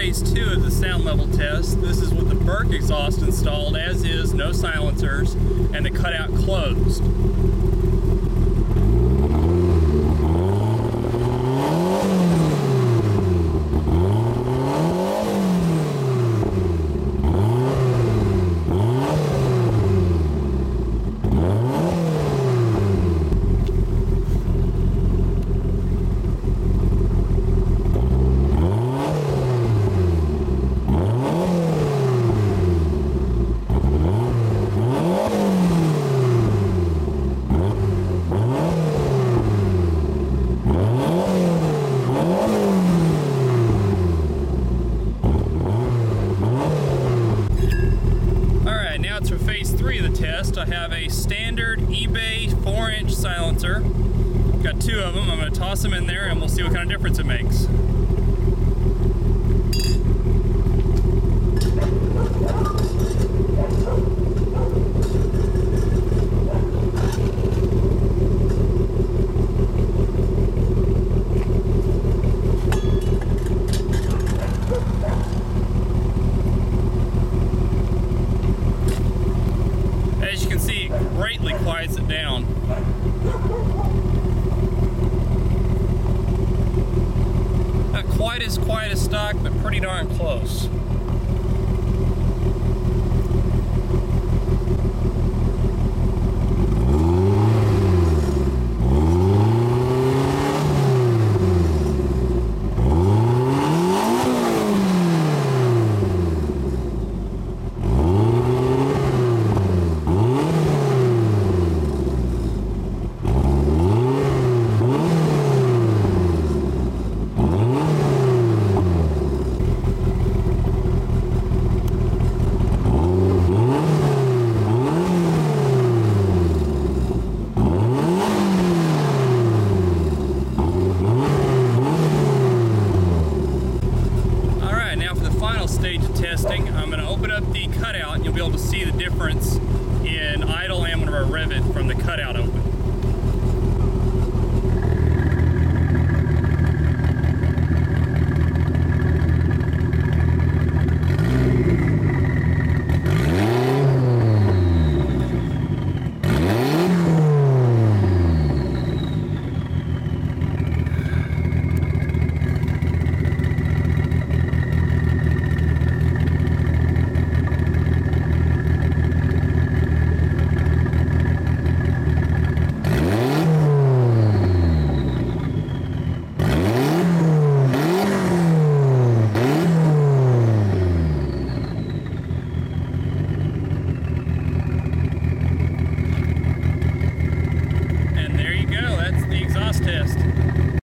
phase 2 of the sound level test. This is with the Berk exhaust installed as is, no silencers, and the cutout closed. For phase 3 of the test, I have a standard eBay 4-inch silencer. Got 2 of them. I'm going to toss them in there and we'll see what kind of difference it makes. As you can see, it greatly quiets it down. Not quite as quiet as stock, but pretty darn close.